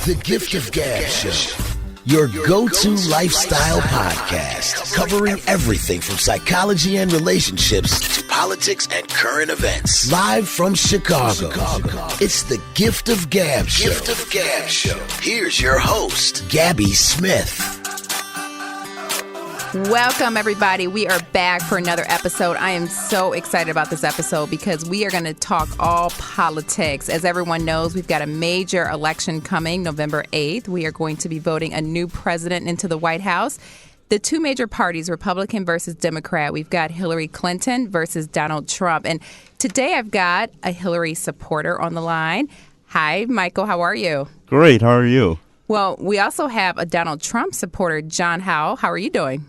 The Gift of Gab Show, your go-to lifestyle podcast, covering everything from psychology and relationships to politics and current events. Live from Chicago, it's The Gift of Gab Show. Gift of Gab Show. Here's your host, Gabby Smith. Welcome, everybody. We are back for another episode. I am so excited about this episode because we are going to talk all politics. As everyone knows, we've got a major election coming November 8th. We are going to be voting a new president into the White House. The two major parties, Republican versus Democrat, we've got Hillary Clinton versus Donald Trump. And today I've got a Hillary supporter on the line. Hi, Michael. How are you? Great. How are you? Well, we also have a Donald Trump supporter, John Howell. How are you doing?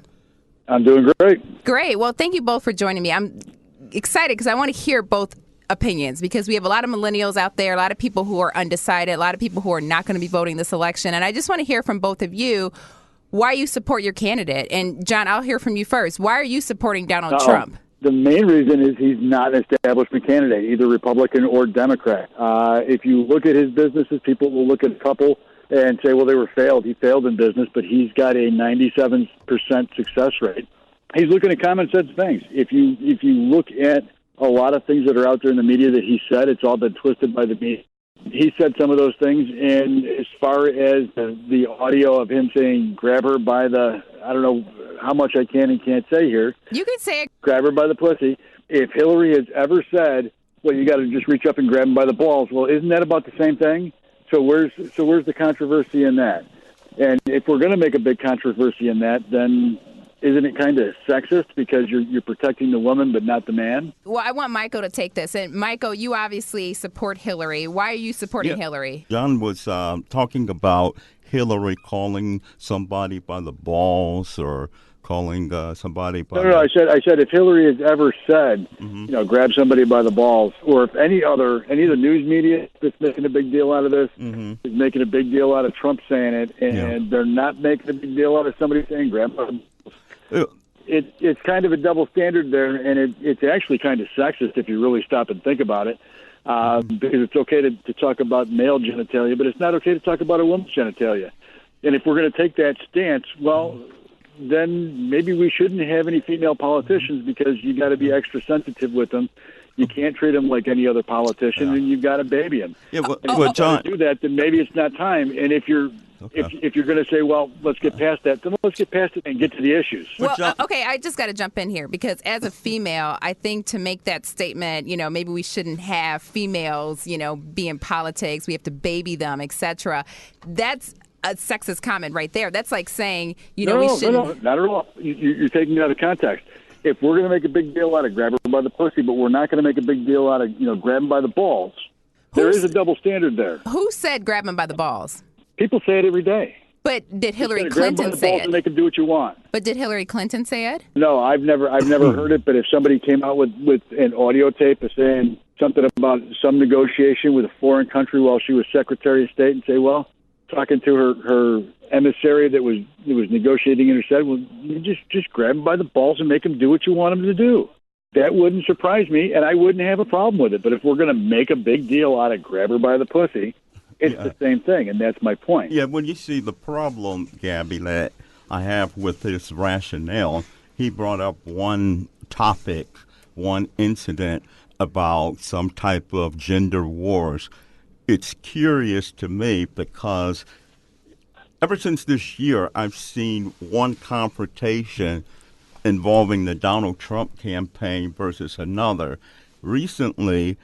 I'm doing great. Great. Well, thank you both for joining me. I'm excited because I want to hear both opinions because we have a lot of millennials out there, a lot of people who are undecided, a lot of people who are not going to be voting this election. And I just want to hear from both of you why you support your candidate. And, John, I'll hear from you first. Why are you supporting Donald Trump? The main reason is he's not an establishment candidate, either Republican or Democrat. If you look at his businesses, people will look at a couple and say, well, they were failed. He failed in business, but he's got a 97% success rate. He's looking at common sense things. If you look at a lot of things that are out there in the media that he said, it's all been twisted by the media. He said some of those things, and as far as the audio of him saying, grab her by the, I don't know how much I can and can't say here. You can say it. Grab her by the pussy. If Hillary has ever said, well, you got to just reach up and grab him by the balls, well, isn't that about the same thing? So where's the controversy in that? And if we're going to make a big controversy in that, then isn't it kind of sexist because you're protecting the woman but not the man? Well, I want Michael to take this. And Michael, you obviously support Hillary. Why are you supporting Hillary? John was talking about Hillary calling somebody by the balls or calling somebody by No, I said if Hillary has ever said, grab somebody by the balls, or if any of the news media that's making a big deal out of this is making a big deal out of Trump saying it, and they're not making a big deal out of somebody saying grab by the balls. It's kind of a double standard there, and it's actually kind of sexist if you really stop and think about it, because it's okay to talk about male genitalia, but it's not okay to talk about a woman's genitalia. And if we're going to take that stance, well, then maybe we shouldn't have any female politicians because you got to be extra sensitive with them. You can't treat them like any other politician, and you've got to baby them. Yeah, well, if John, you do that, then maybe it's not time. And if you're if you're going to say, well, let's get past that, then let's get past it and get to the issues. Well, okay, I just got to jump in here because as a female, I think to make that statement, maybe we shouldn't have females, be in politics. We have to baby them, etc. That's a sexist comment right there. That's like saying, we shouldn't. No, not at all. You're taking it out of context. If we're going to make a big deal out of grab her by the pussy, but we're not going to make a big deal out of, grab him by the balls, there is a double standard there. Who said grab him by the balls? People say it every day. But did Hillary Clinton Clinton say it? And make them do what you want. But did Hillary Clinton say it? No, I've never heard it. But if somebody came out with an audio tape of saying something about some negotiation with a foreign country while she was Secretary of State and say, well, talking to her emissary that was negotiating in her said, well, you just grab them by the balls and make them do what you want them to do. That wouldn't surprise me, and I wouldn't have a problem with it. But if we're going to make a big deal out of grab her by the pussy, it's the same thing, and that's my point. Yeah, when you see the problem, Gabby, that I have with this rationale, he brought up one topic, one incident about some type of gender wars. It's curious to me because ever since this year, I've seen one confrontation involving the Donald Trump campaign versus another. Recently,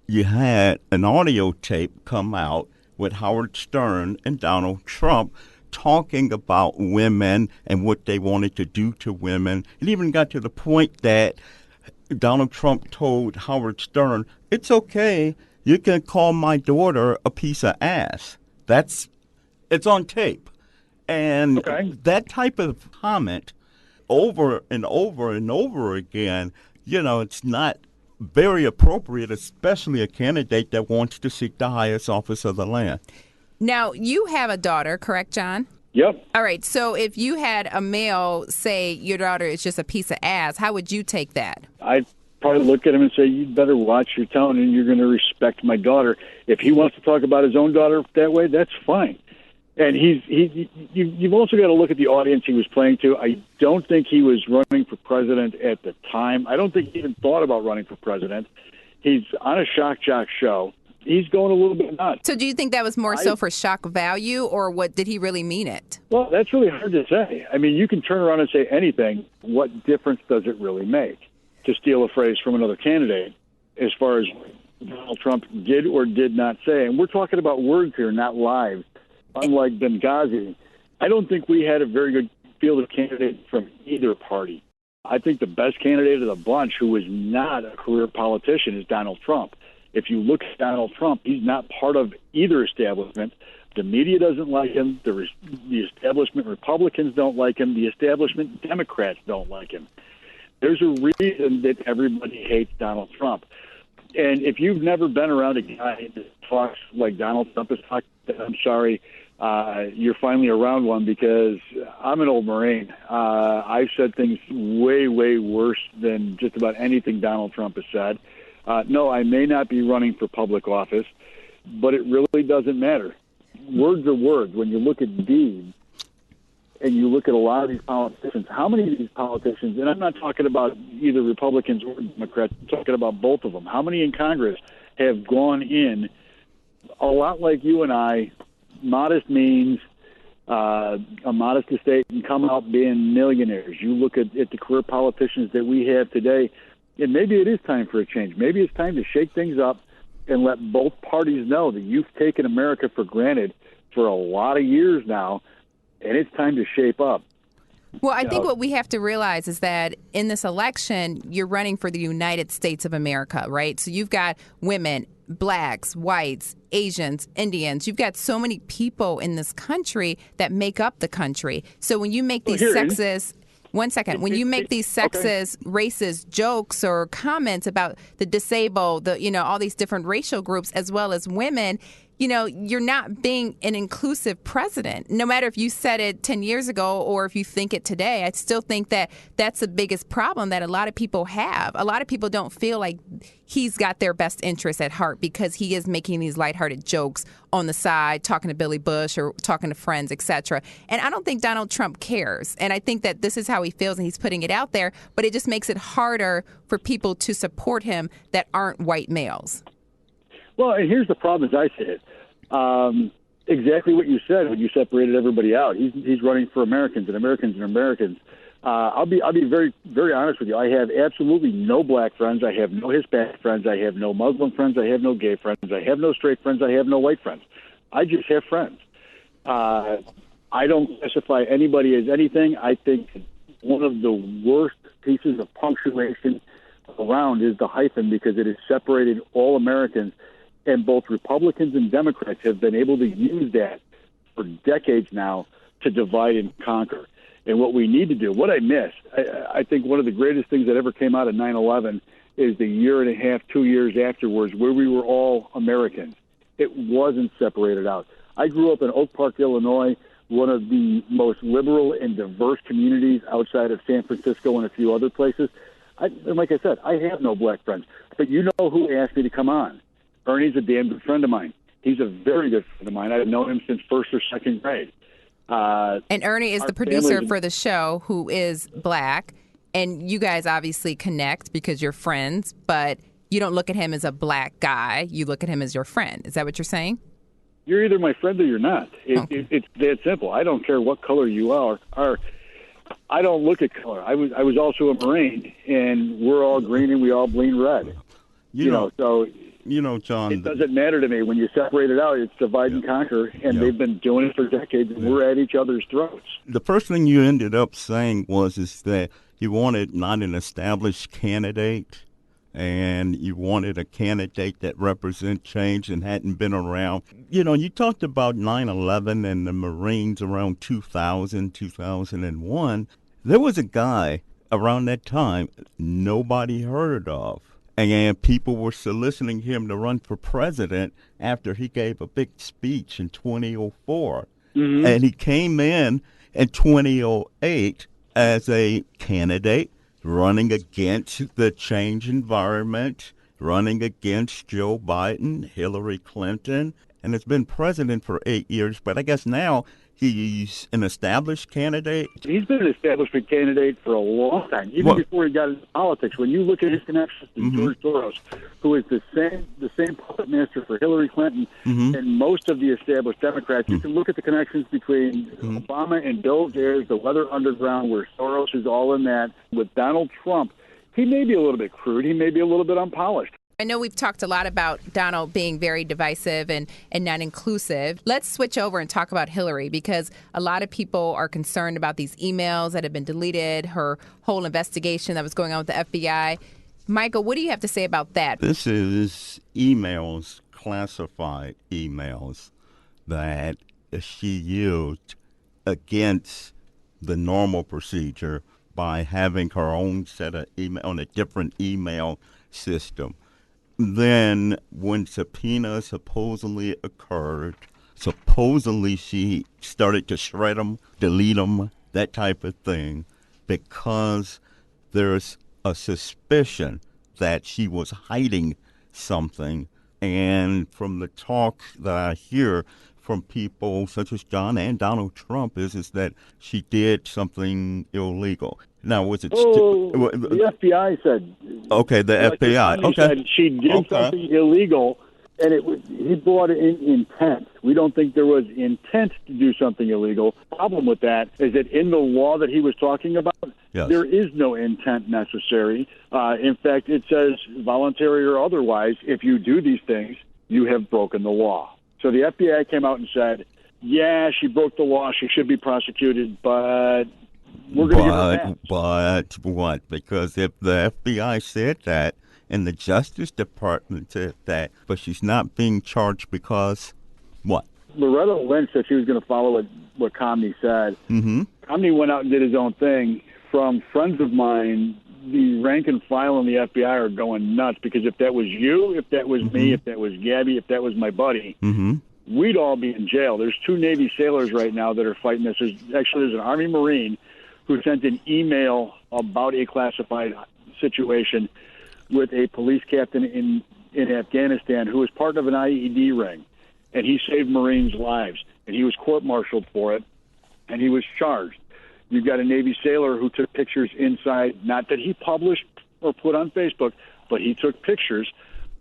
you had an audio tape come out with Howard Stern and Donald Trump talking about women and what they wanted to do to women. It even got to the point that Donald Trump told Howard Stern, it's okay, you can call my daughter a piece of ass. It's on tape. And that type of comment over and over and over again, it's not very appropriate, especially a candidate that wants to seek the highest office of the land. Now, you have a daughter, correct, John? Yep. All right. So if you had a male say your daughter is just a piece of ass, how would you take that? I'd probably look at him and say, you'd better watch your tone and you're going to respect my daughter. If he wants to talk about his own daughter that way, that's fine. And you've also got to look at the audience he was playing to. I don't think he was running for president at the time. I don't think he even thought about running for president. He's on a shock jock show. He's going a little bit nuts. So do you think that was more so for shock value, or what, did he really mean it? Well, that's really hard to say. I mean, you can turn around and say anything. What difference does it really make? To steal a phrase from another candidate, as far as Donald Trump did or did not say. And we're talking about words here, not lives. Unlike Benghazi, I don't think we had a very good field of candidates from either party. I think the best candidate of the bunch, who is not a career politician, is Donald Trump. If you look at Donald Trump, he's not part of either establishment. The media doesn't like him. The establishment Republicans don't like him. The establishment Democrats don't like him. There's a reason that everybody hates Donald Trump. And if you've never been around a guy that talks like Donald Trump is talking, I'm sorry, you're finally around one, because I'm an old Marine. I've said things way, way worse than just about anything Donald Trump has said. No, I may not be running for public office, but it really doesn't matter. Words are words. When you look at deeds and you look at a lot of these politicians, how many of these politicians, and I'm not talking about either Republicans or Democrats, I'm talking about both of them, how many in Congress have gone in a lot like you and I, modest means, a modest estate, and come out being millionaires. You look at the career politicians that we have today, and maybe it is time for a change. Maybe it's time to shake things up and let both parties know that you've taken America for granted for a lot of years now, and it's time to shape up. Well, I think what we have to realize is that in this election, you're running for the United States of America, right? So you've got women, blacks, whites, Asians, Indians. You've got so many people in this country that make up the country. So when you make these sexist... One second. When you make these sexist, racist jokes or comments about the disabled, all these different racial groups, as well as women, you're not being an inclusive president. No matter if you said it 10 years ago or if you think it today, I still think that that's the biggest problem that a lot of people have. A lot of people don't feel like he's got their best interests at heart because he is making these lighthearted jokes on the side, talking to Billy Bush or talking to friends, etc. And I don't think Donald Trump cares. And I think that this is how he feels and he's putting it out there, but it just makes it harder for people to support him that aren't white males. Well, and here's the problem as I see it. Exactly what you said when you separated everybody out. He's running for Americans and Americans and Americans. I'll be very, very honest with you. I have absolutely no black friends. I have no Hispanic friends. I have no Muslim friends. I have no gay friends. I have no straight friends. I have no white friends. I just have friends. I don't classify anybody as anything. I think one of the worst pieces of punctuation around is the hyphen, because it has separated all Americans. And both Republicans and Democrats have been able to use that for decades now to divide and conquer. And what we need to do, what I miss, I think one of the greatest things that ever came out of 9/11 is the year and a half, 2 years afterwards, where we were all Americans. It wasn't separated out. I grew up in Oak Park, Illinois, one of the most liberal and diverse communities outside of San Francisco and a few other places. And like I said, I have no black friends. But you know who asked me to come on? Ernie's a damn good friend of mine. He's a very good friend of mine. I've known him since first or second grade. And Ernie is the producer for the show, who is black. And you guys obviously connect because you're friends, but you don't look at him as a black guy. You look at him as your friend. Is that what you're saying? You're either my friend or you're not. It's that simple. I don't care what color you are. I don't look at color. I was also a Marine, and we're all green and we all bleed red. John, it doesn't matter to me. When you separate it out, it's divide and conquer, and they've been doing it for decades, and we're at each other's throats. The first thing you ended up saying is that you wanted not an established candidate, and you wanted a candidate that represent change and hadn't been around. You talked about 9/11 and the Marines around 2000, 2001. There was a guy around that time nobody heard of. And people were soliciting him to run for president after he gave a big speech in 2004. Mm-hmm. And he came in 2008 as a candidate running against the change environment, running against Joe Biden, Hillary Clinton. and has been president for 8 years, but I guess now he's an established candidate. He's been an establishment candidate for a long time, even before he got into politics. When you look at his connections to George Soros, who is the same puppet master for Hillary Clinton and most of the established Democrats, you can look at the connections between Obama and Bill Ayers, the Weather Underground, where Soros is all in that. With Donald Trump, he may be a little bit crude. He may be a little bit unpolished. I know we've talked a lot about Donald being very divisive and not inclusive. Let's switch over and talk about Hillary, because a lot of people are concerned about these emails that have been deleted, her whole investigation that was going on with the FBI. Michael, what do you have to say about that? This is emails, classified emails, that she used against the normal procedure by having her own set of email on a different email system. Then when subpoena supposedly occurred, supposedly she started to shred them, delete them, that type of thing, because there's a suspicion that she was hiding something. And from the talk that I hear from people such as John and Donald Trump is that she did something illegal. Now, was it... the FBI said... Okay, the FBI. Okay. Said she did something illegal, and he brought in intent. We don't think there was intent to do something illegal. The problem with that is that in the law that he was talking about, there is no intent necessary. In fact, it says, voluntary or otherwise, if you do these things, you have broken the law. So the FBI came out and said, yeah, she broke the law, she should be prosecuted, but we're going to give her a pass. But what? Because if the FBI said that and the Justice Department said that, but she's not being charged because what? Loretta Lynch said she was going to follow what Comey said. Comey went out and did his own thing. From friends of mine, the rank and file in the FBI are going nuts, because if that was you, if that was me, if that was Gabby, if that was my buddy, we'd all be in jail. There's 2 Navy sailors right now that are fighting this. There's an Army Marine who sent an email about a classified situation with a police captain in Afghanistan who was part of an IED ring, and he saved Marines' lives, and he was court-martialed for it, and he was charged. You've got a Navy sailor who took pictures inside, not that he published or put on Facebook, but he took pictures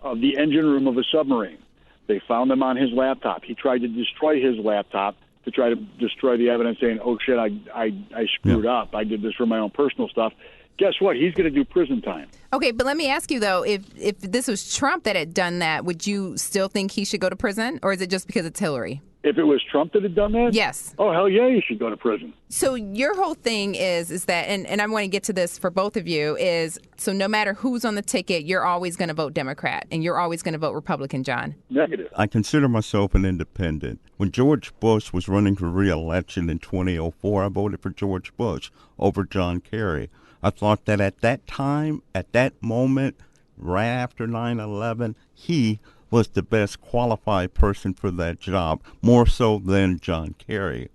of the engine room of a submarine. They found them on his laptop. He tried to destroy his laptop to try to destroy the evidence, saying, oh, shit, I screwed up. I did this for my own personal stuff. Guess what? He's going to do prison time. Okay, but let me ask you, though, if this was Trump that had done that, would you still think he should go to prison, or is it just because it's Hillary? If it was Trump that had done that? Yes. Oh, hell yeah, you should go to prison. So your whole thing is that, and I want to get to this for both of you, is so no matter who's on the ticket, you're always going to vote Democrat, and you're always going to vote Republican, John? Negative. I consider myself an independent. When George Bush was running for re-election in 2004, I voted for George Bush over John Kerry. I thought that at that time, at that moment, right after 9/11, he was the best qualified person for that job, more so than John Kerry.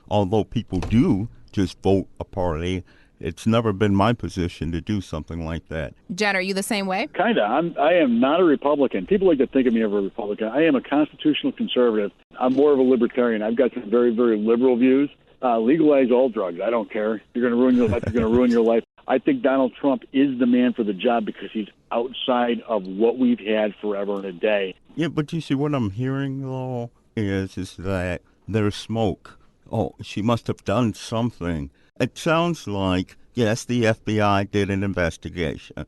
Although people do just vote a party, it's never been my position to do something like that. John, are you the same way? Kind of. I am not a Republican. People like to think of me as a Republican. I am a constitutional conservative. I'm more of a libertarian. I've got some very, very liberal views. Legalize all drugs. I don't care. You're going to ruin your life. You're going to ruin your life. I think Donald Trump is the man for the job because he's outside of what we've had forever and a day. Yeah, but you see, what I'm hearing, though, is that there's smoke. Oh, she must have done something. It sounds like, yes, the FBI did an investigation.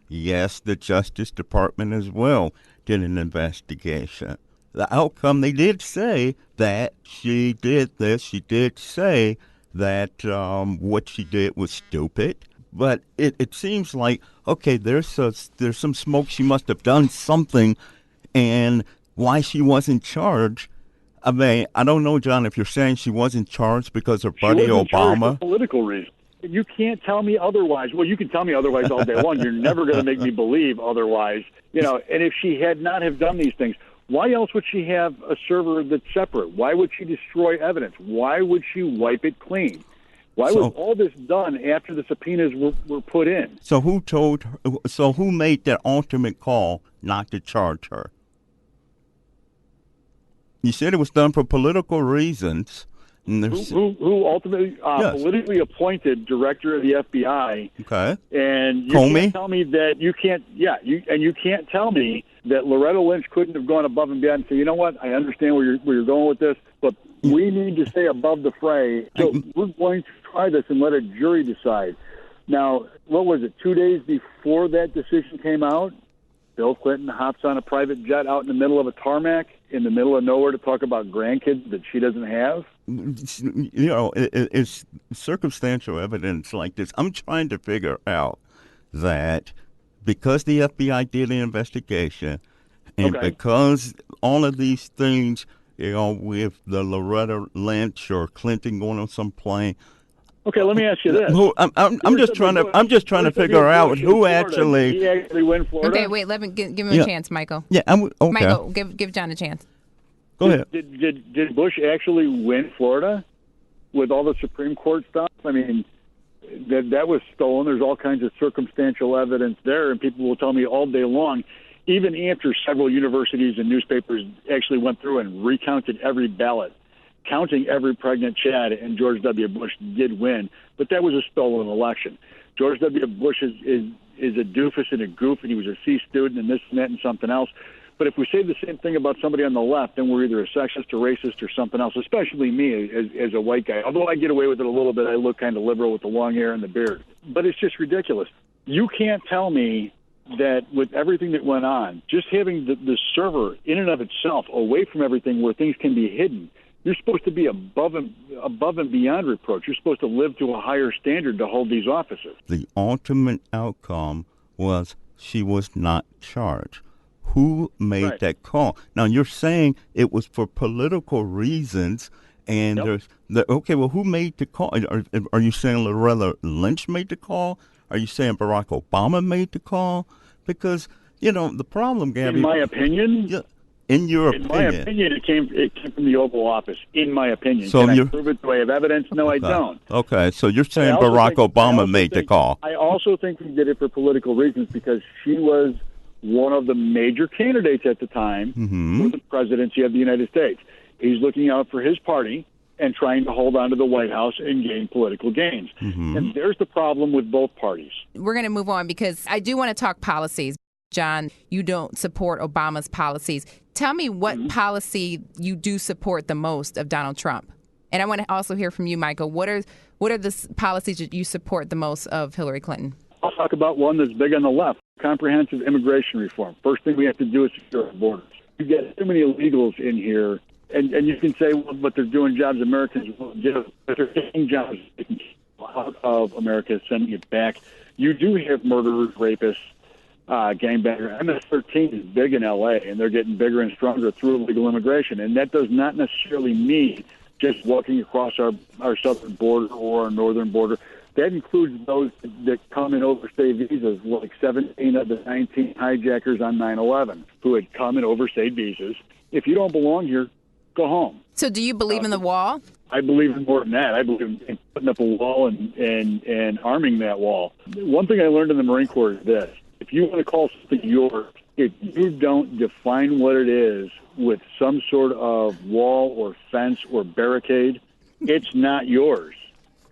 Yes, the Justice Department as well did an investigation. The outcome, they did say that she did this. She did say that what she did was stupid. But it seems like, okay, there's some smoke. She must have done something, and why she wasn't charged. I mean, I don't know, John, if you're saying she wasn't charged because her buddy she wasn't Obama. Charged for political reasons. You can't tell me otherwise. Well, you can tell me otherwise all day long. You're never going to make me believe otherwise. You know, and if she had not have done these things, why else would she have a server that's separate? Why would she destroy evidence? Why would she wipe it clean? Why was all this done after the subpoenas were put in? So who made that ultimate call not to charge her? You said it was done for political reasons. And Who ultimately Yes. politically appointed director of the FBI? Okay. And you Comey? can't tell me that you can't. Yeah, you can't tell me that Loretta Lynch couldn't have gone above and beyond and say, you know what, I understand where you're going with this, but we need to stay above the fray. So we're going to try this and let a jury decide. Now, what was it? 2 days before that decision came out, Bill Clinton hops on a private jet out in the middle of a tarmac, in the middle of nowhere, to talk about grandkids that she doesn't have. You know, it's circumstantial evidence like this. I'm trying to figure out that because the FBI did the investigation and Okay. because all of these things, you know, with the Loretta Lynch or Clinton going on some plane. Okay, let me ask you this. I'm just trying to figure out who actually. Did he actually win Florida? Okay, wait. Let me give him Yeah. a chance, Michael. Yeah, okay. Michael, give John a chance. Go ahead. Did Bush actually win Florida with all the Supreme Court stuff? I mean, that was stolen. There's all kinds of circumstantial evidence there, and people will tell me all day long, even after several universities and newspapers actually went through and recounted every ballot, counting every pregnant Chad, and George W. Bush did win. But that was a stolen election. George W. Bush is a doofus and a goof, and he was a C student and this and that and something else. But if we say the same thing about somebody on the left, then we're either a sexist or racist or something else, especially me as a white guy. Although I get away with it a little bit, I look kind of liberal with the long hair and the beard. But it's just ridiculous. You can't tell me that with everything that went on, just having the server in and of itself away from everything where things can be hidden, you're supposed to be above and beyond reproach. You're supposed to live to a higher standard to hold these offices. The ultimate outcome was she was not charged. Who made Right. that call? Now, you're saying it was for political reasons, and Yep. okay, well, who made the call? Are you saying Loretta Lynch made the call? Are you saying Barack Obama made the call? Because, you know, the problem, Gabby. In my opinion, Yeah, in your In my opinion, it came from the Oval Office. In my opinion, So can I you're- prove it? Do I have evidence? No, I don't. Okay, so you're I saying also Barack think- I Obama also made the think- call. I also think he did it for political reasons because she was one of the major candidates at the time for the presidency of the United States. He's looking out for his party and trying to hold on to the White House and gain political gains. And there's the problem with both parties. We're going to move on because I do want to talk policies. John, you don't support Obama's policies. Tell me what policy you do support the most of Donald Trump. And I want to also hear from you, Michael. What are the policies that you support the most of Hillary Clinton? I'll talk about one that's big on the left, comprehensive immigration reform. First thing we have to do is secure our borders. You get too many illegals in here, and you can say, well, but they're doing jobs Americans will give, but they're taking jobs out of America, sending it back. You do have murderers, rapists, gangbangers. MS-13 is big in L.A., and they're getting bigger and stronger through illegal immigration, and that does not necessarily mean just walking across our southern border or our northern border. That includes those that come in overstay visas, like 17 of the 19 hijackers on 9/11 who had come in overstayed visas. If you don't belong here, go home. So do you believe in the wall? I believe in more than that. I believe in putting up a wall and arming that wall. One thing I learned in the Marine Corps is this. If you want to call something yours, if you don't define what it is with some sort of wall or fence or barricade, it's not yours.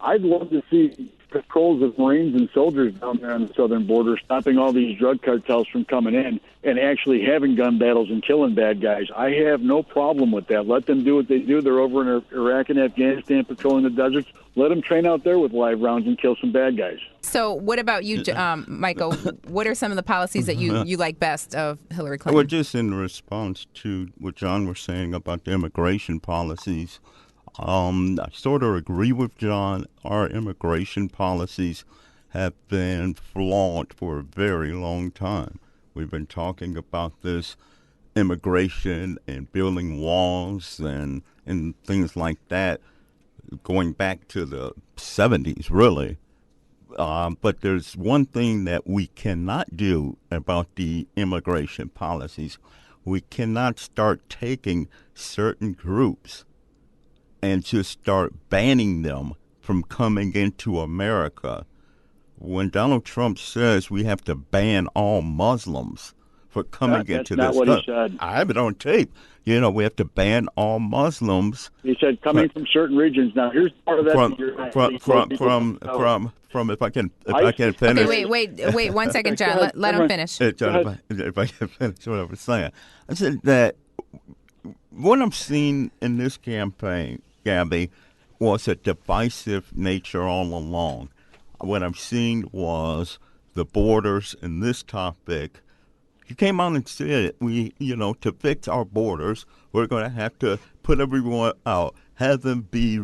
I'd love to see patrols of Marines and soldiers down there on the southern border stopping all these drug cartels from coming in and actually having gun battles and killing bad guys. I have no problem with that. Let them do what they do. They're over in Iraq and Afghanistan patrolling the deserts. Let them train out there with live rounds and kill some bad guys. So what about you, Michael? What are some of the policies that you like best of Hillary Clinton? Well, just in response to what John was saying about the immigration policies, I sort of agree with John. Our immigration policies have been flawed for a very long time. We've been talking about this immigration and building walls and things like that going back to the 70s, really. But there's one thing that we cannot do about the immigration policies. We cannot start taking certain groups and just start banning them from coming into America. When Donald Trump says we have to ban all Muslims, for coming into That's not this what he country. said. I have it on tape. You know, we have to ban all Muslims. He said coming from certain regions. Now, here's part of that. From if I can Okay, finish. wait 1 second, John. Let him finish. John, if I can finish what I was saying, I said that what I'm seeing in this campaign, Gabby, was a divisive nature all along. What I'm seeing was the borders in this topic. You came out and said, to fix our borders, we're going to have to put everyone out, have them be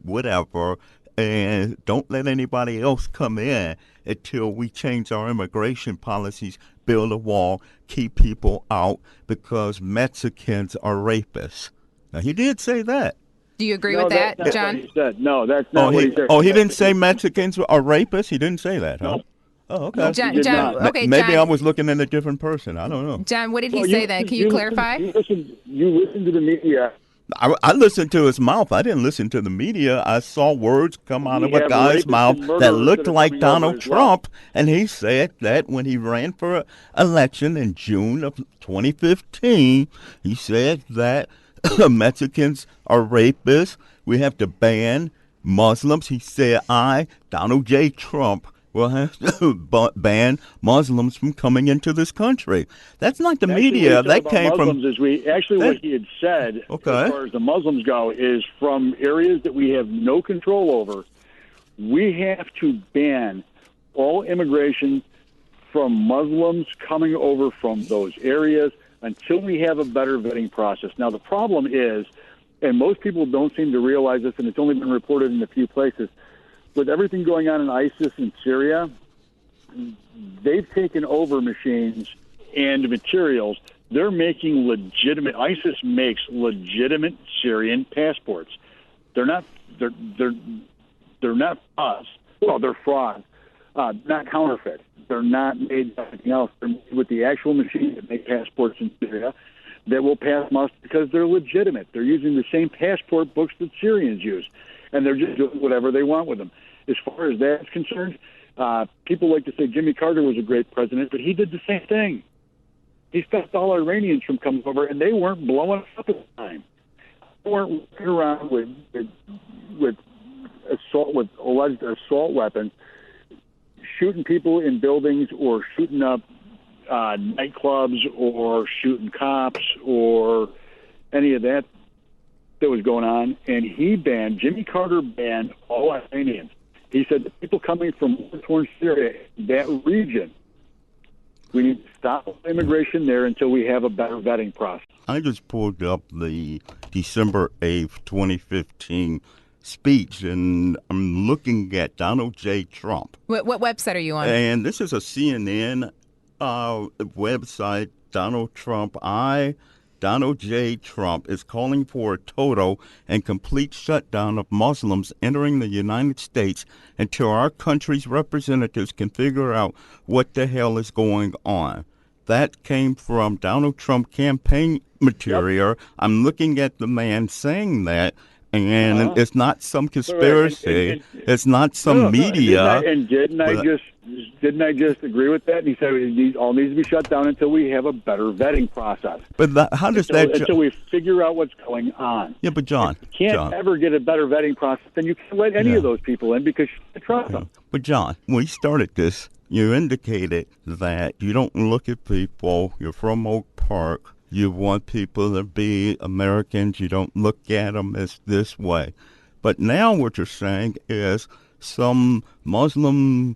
whatever, and don't let anybody else come in until we change our immigration policies, build a wall, keep people out because Mexicans are rapists. Now, he did say that. Do you agree with that, John? What he said. No, that's not what he said. Oh, he didn't say Mexicans are rapists? He didn't say that, huh? No. Oh, okay. John, okay, Maybe John, I was looking at a different person. I don't know. John, what did he say then? Can you clarify? You listen to the media. I listened to his mouth. I didn't listen to the media. I saw words come out of a guy's mouth that looked like Donald Trump, and he said that when he ran for election in June of 2015, he said that Mexicans are rapists. We have to ban Muslims. He said, Donald J. Trump, will have to ban Muslims from coming into this country. That's not the media. That came Muslims from. What he had said, as far as the Muslims go, is from areas that we have no control over. We have to ban all immigration from Muslims coming over from those areas until we have a better vetting process. Now, the problem is, and most people don't seem to realize this, and it's only been reported in a few places, with everything going on in ISIS in Syria, they've taken over machines and materials. They're making legitimate. ISIS makes legitimate Syrian passports. They're not. They're not us. Well, they're fraud, not counterfeit. They're not made by anything else. They're made with the actual machines that make passports in Syria that will pass muster because they're legitimate. They're using the same passport books that Syrians use, and they're just doing whatever they want with them. As far as that's concerned, people like to say Jimmy Carter was a great president, but he did the same thing. He stopped all Iranians from coming over, and they weren't blowing up at the time. They weren't walking around with alleged assault weapons, shooting people in buildings or shooting up nightclubs or shooting cops or any of that was going on. And Jimmy Carter banned all Iranians. He said the people coming from war-torn Syria, that region, we need to stop immigration there until we have a better vetting process. I just pulled up the December 8th, 2015 speech, and I'm looking at Donald J. Trump. What website are you on? And this is a CNN website. Donald J. Trump is calling for a total and complete shutdown of Muslims entering the United States until our country's representatives can figure out what the hell is going on. That came from Donald Trump campaign material. Yep. I'm looking at the man saying that, and it's not some conspiracy. It's not some media. Didn't I just agree with that? And he said it all needs to be shut down until we have a better vetting process. But how does until we figure out what's going on? Yeah, but John, if you can't ever get a better vetting process, then you can't let any of those people in because you trust them. But John, when we started this, you indicated that you don't look at people. You're from Oak Park. You want people to be Americans. You don't look at them as this way. But now what you're saying is some Muslim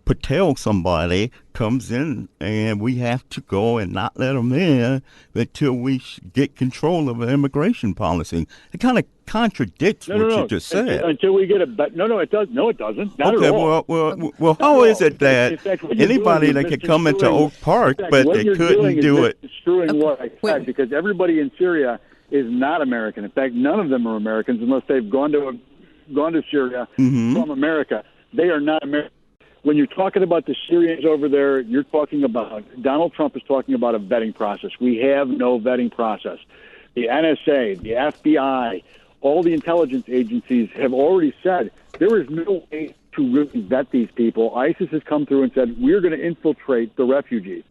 Patel somebody comes in and we have to go and not let them in until we get control of an immigration policy. It kind of contradicts what you just said. Until we get no, it does. No, it doesn't. Not at all. Well, how is it that anybody that could come into Oak Park, but they couldn't do it? Screwing what I said, because everybody in Syria is not American. In fact, none of them are Americans unless they've gone to Syria from America. They are not American. When you're talking about the Syrians over there, you're talking about Donald Trump is talking about a vetting process. We have no vetting process. The NSA, the FBI, all the intelligence agencies have already said there is no way to really vet these people. ISIS has come through and said we're going to infiltrate the refugees.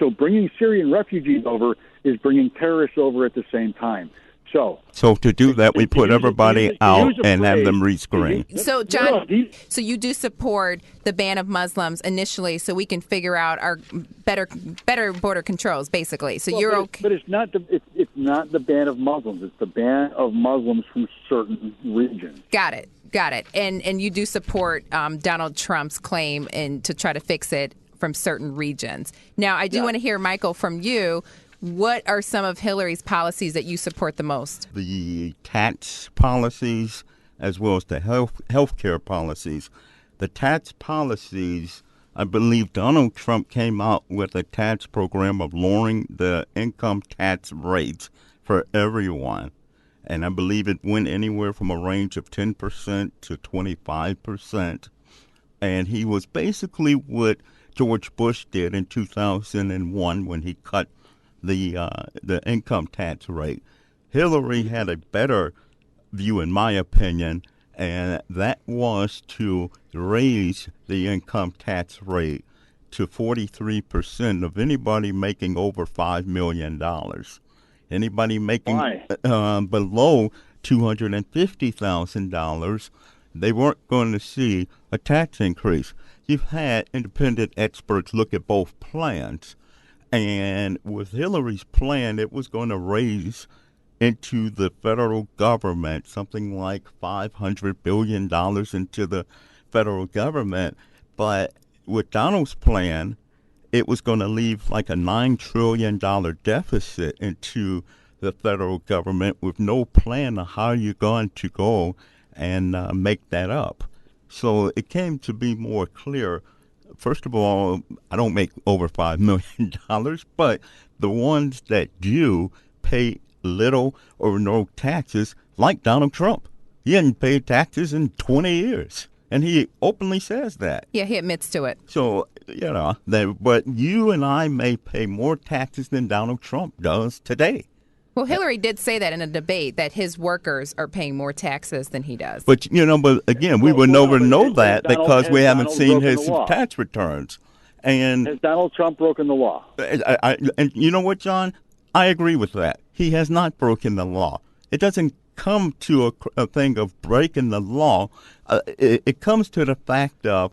So bringing Syrian refugees over is bringing terrorists over at the same time. So to do that, we put everybody out and have them rescreen. So, John, so you do support the ban of Muslims initially, so we can figure out our better border controls, basically. So you're okay. But it's not the ban of Muslims. It's the ban of Muslims from certain regions. Got it. And you do support Donald Trump's claim and to try to fix it from certain regions. Now, I do want to hear, Michael, from you. What are some of Hillary's policies that you support the most? The tax policies as well as the health care policies. The tax policies, I believe Donald Trump came out with a tax program of lowering the income tax rates for everyone. And I believe it went anywhere from a range of 10% to 25%. And he was basically what George Bush did in 2001 when he cut the income tax rate. Hillary had a better view, in my opinion, and that was to raise the income tax rate to 43% of anybody making over $5 million. Anybody making below $250,000, they weren't going to see a tax increase. You've had independent experts look at both plans. And with Hillary's plan, it was going to raise into the federal government something like $500 billion into the federal government. But with Donald's plan, it was going to leave like a $9 trillion deficit into the federal government with no plan of how you're going to go and make that up. So it came to be more clear. First of all, I don't make over $5 million, but the ones that do pay little or no taxes, like Donald Trump. He hadn't paid taxes in 20 years, and he openly says that. Yeah, he admits to it. So, but you and I may pay more taxes than Donald Trump does today. Well, Hillary did say that in a debate that his workers are paying more taxes than he does. But, but again, we would never know that because we haven't seen his tax returns. And has Donald Trump broken the law? And you know what, John? I agree with that. He has not broken the law. It doesn't come to a thing of breaking the law. It comes to the fact of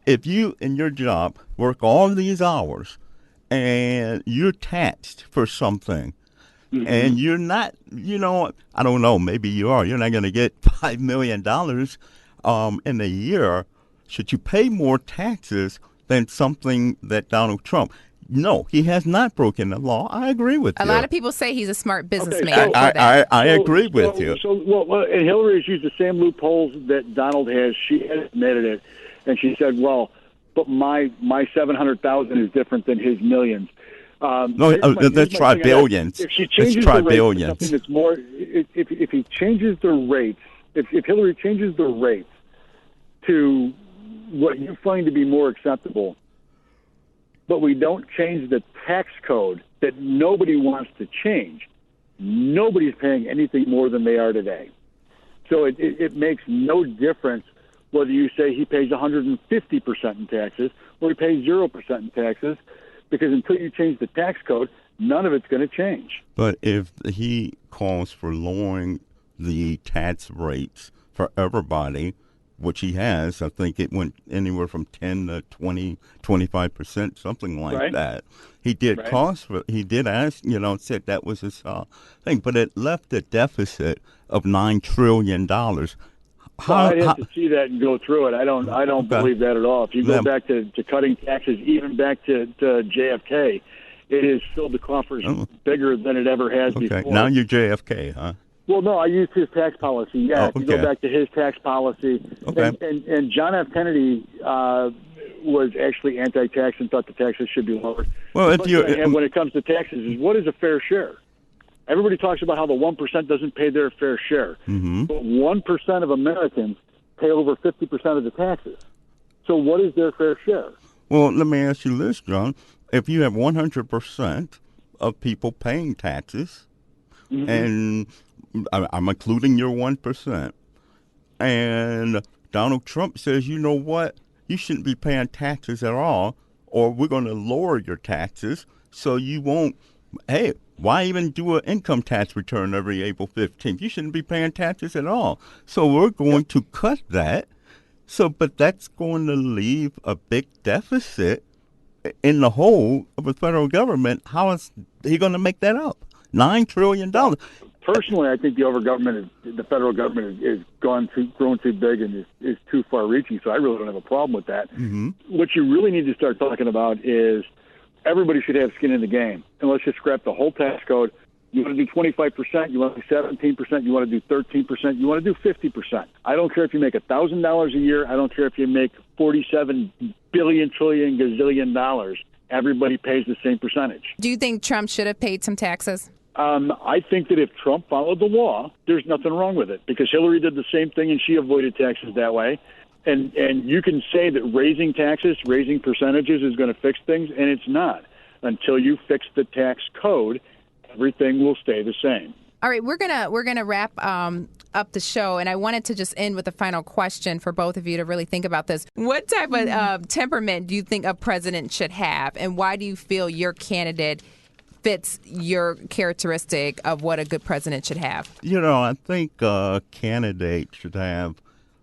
if you in your job work all these hours and you're taxed for something, and you're not, I don't know, maybe you are. You're not going to get $5 million in a year. Should you pay more taxes than something that Donald Trump? No, he has not broken the law. I agree with you. A lot of people say he's a smart businessman. I agree with you. And Hillary has used the same loopholes that Donald has. She has admitted it. And she said, well, but my 700,000 is different than his millions. Let's try billions. If she changes the rates to something that's more, if he changes the rates, if Hillary changes the rates to what you find to be more acceptable, but we don't change the tax code that nobody wants to change, nobody's paying anything more than they are today. So it makes no difference whether you say he pays 150% in taxes or he pays 0% in taxes, because until you change the tax code, none of it's going to change. But if he calls for lowering the tax rates for everybody, which he has, I think it went anywhere from 10 to 20, 25%, something like that. He did he did ask, said that was his thing, but it left a deficit of $9 trillion. I'd have to see that and go through it. I don't believe that at all. If you go back to cutting taxes, even back to JFK, it has filled the coffers bigger than it ever has before. Now you're JFK, huh? Well, no, I used his tax policy. Yeah, if you go back to his tax policy, and John F. Kennedy was actually anti-tax and thought the taxes should be lowered. Well, and when it comes to taxes, is what is a fair share? Everybody talks about how the 1% doesn't pay their fair share. Mm-hmm. But 1% of Americans pay over 50% of the taxes. So what is their fair share? Well, let me ask you this, John. If you have 100% of people paying taxes, and I'm including your 1%, and Donald Trump says, you know what, you shouldn't be paying taxes at all, or we're going to lower your taxes, So you won't, hey, why even do an income tax return every April 15th? You shouldn't be paying taxes at all. So we're going to cut that. So, but that's going to leave a big deficit in the whole of the federal government. How is he going to make that up? $9 trillion. Personally, I think the federal government is grown too big and is too far-reaching. So I really don't have a problem with that. Mm-hmm. What you really need to start talking about is everybody should have skin in the game, and let's just scrap the whole tax code. You want to do 25%, you want to do 17%, you want to do 13%, you want to do 50%. I don't care if you make $1,000 a year. I don't care if you make $47 billion, trillion, gazillion dollars. Everybody pays the same percentage. Do you think Trump should have paid some taxes? I think that if Trump followed the law, there's nothing wrong with it, because Hillary did the same thing and she avoided taxes that way. And you can say that raising taxes, raising percentages is going to fix things, and it's not. Until you fix the tax code, everything will stay the same. All right, we're gonna wrap up the show, and I wanted to just end with a final question for both of you to really think about this. What type of temperament do you think a president should have, and why do you feel your candidate fits your characteristic of what a good president should have? You know, I think a candidate should have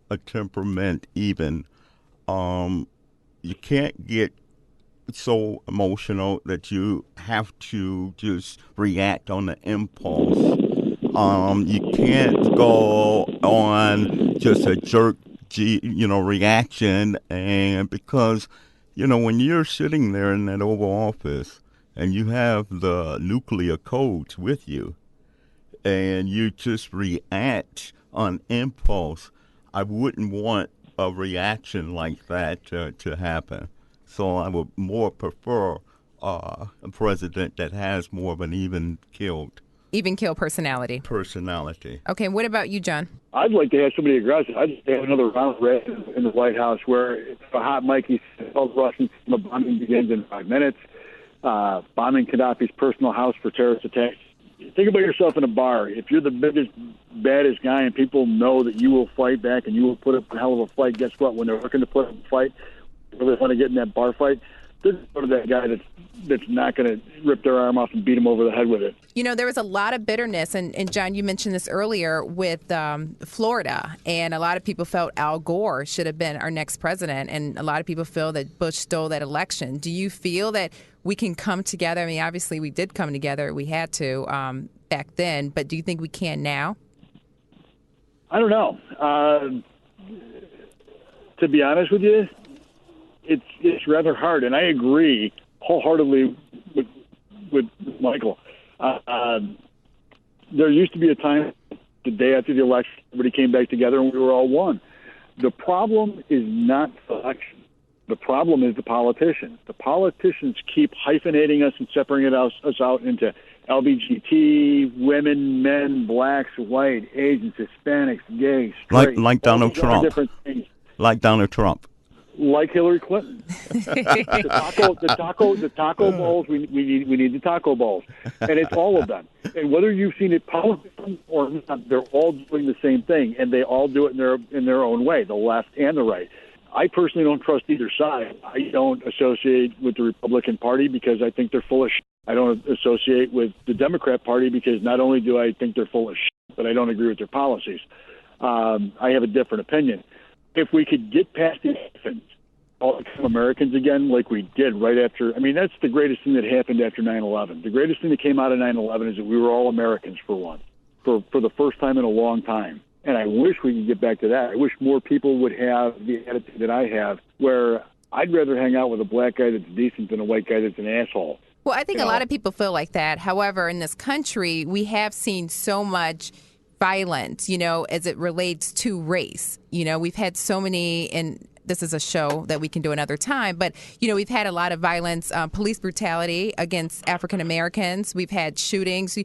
a temperament even. You can't get so emotional that you have to just react on the impulse. You can't go on just a jerk, reaction, and because, when you're sitting there in that Oval Office and you have the nuclear codes with you and you just react on impulse, I wouldn't want a reaction like that to happen. So I would more prefer a president that has more of an even keel personality. Okay, what about you, John? I'd like to have somebody aggressive. I'd like to have another round race in the White House where it's a hot mic, he tells Russians the bombing begins in 5 minutes, bombing Gaddafi's personal house for terrorist attacks. Think about yourself in a bar. If you're the biggest, baddest guy and people know that you will fight back and you will put up a hell of a fight, guess what? When they're looking to put up a fight, really want to get in that bar fight, this is sort of that guy that's not going to rip their arm off and beat him over the head with it. There was a lot of bitterness, and John, you mentioned this earlier with Florida, and a lot of people felt Al Gore should have been our next president, and a lot of people feel that Bush stole that election. Do you feel that we can come together? I mean, obviously we did come together. We had to back then, but do you think we can now? I don't know. To be honest with you, it's rather hard, and I agree wholeheartedly with Michael. There used to be a time, the day after the election, everybody came back together and we were all one. The problem is not the election. The problem is the politicians. The politicians keep hyphenating us and separating us out into LGBT, women, men, blacks, white, Asians, Hispanics, gays, straight. Like Donald Trump. Different things. Like Donald Trump. Like Hillary Clinton. the taco bowls, we need the taco bowls. And it's all of them. And whether you've seen it publicly or not, they're all doing the same thing, and they all do it in their own way, the left and the right. I personally don't trust either side. I don't associate with the Republican Party because I think they're full of shit. I don't associate with the Democrat Party because not only do I think they're full of shit, but I don't agree with their policies. I have a different opinion. If we could get past the elephants, all become Americans again like we did right after, that's the greatest thing that happened after 9/11. The greatest thing that came out of 9/11 is that we were all Americans for once, for the first time in a long time. And I wish we could get back to that. I wish more people would have the attitude that I have, where I'd rather hang out with a black guy that's decent than a white guy that's an asshole. Well, I think a lot of people feel like that. However, in this country, we have seen so much violence, as it relates to race. We've had so many, and this is a show that we can do another time, but, we've had a lot of violence, police brutality against African Americans. We've had shootings,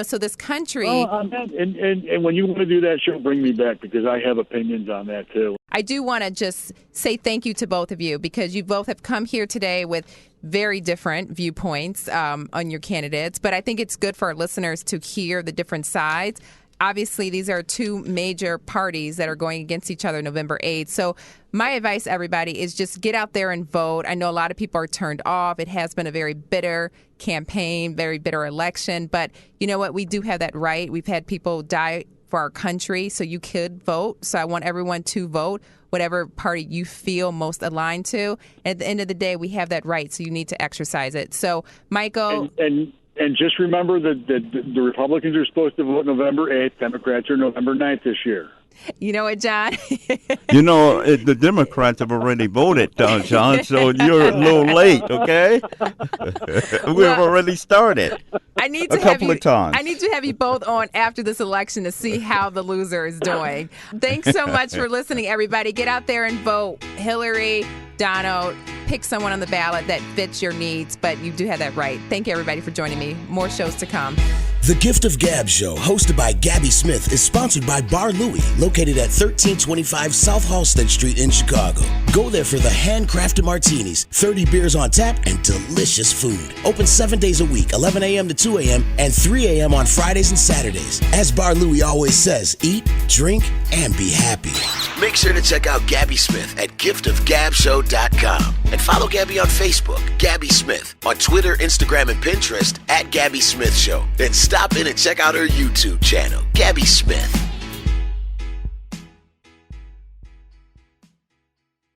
so this country. And when you want to do that show, bring me back because I have opinions on that too. I do want to just say thank you to both of you because you both have come here today with very different viewpoints on your candidates, but I think it's good for our listeners to hear the different sides. obviously these are two major parties that are going against each other November 8th. So my advice, everybody, is just get out there and vote. I know a lot of people are turned off. It has been a very bitter campaign, very bitter election. But you know what? We do have that right. We've had people die for our country, so you could vote. So I want everyone to vote, whatever party you feel most aligned to. At the end of the day, we have that right, so you need to exercise it. So, Michael... And just remember that the Republicans are supposed to vote November 8th. Democrats are November 9th this year. You know what, John? The Democrats have already voted, John, so you're a little late, okay? We've already started a couple of times. I need to have you both on after this election to see how the loser is doing. Thanks so much for listening, everybody. Get out there and vote. Hillary, Donald, pick someone on the ballot that fits your needs, but you do have that right. Thank you, everybody, for joining me. More shows to come. The Gift of Gab Show, hosted by Gabby Smith, is sponsored by Bar Louie, located at 1325 South Halsted Street in Chicago. Go there for the handcrafted martinis, 30 beers on tap, and delicious food. Open 7 days a week, 11 a.m. to 2 a.m. and 3 a.m. on Fridays and Saturdays. As Bar Louie always says, eat, drink, and be happy. Make sure to check out Gabby Smith at giftofgabshow.com and follow Gabby on Facebook, Gabby Smith, on Twitter, Instagram, and Pinterest at Gabby Smith Show. Then stop in and check out her YouTube channel, Gabby Smith.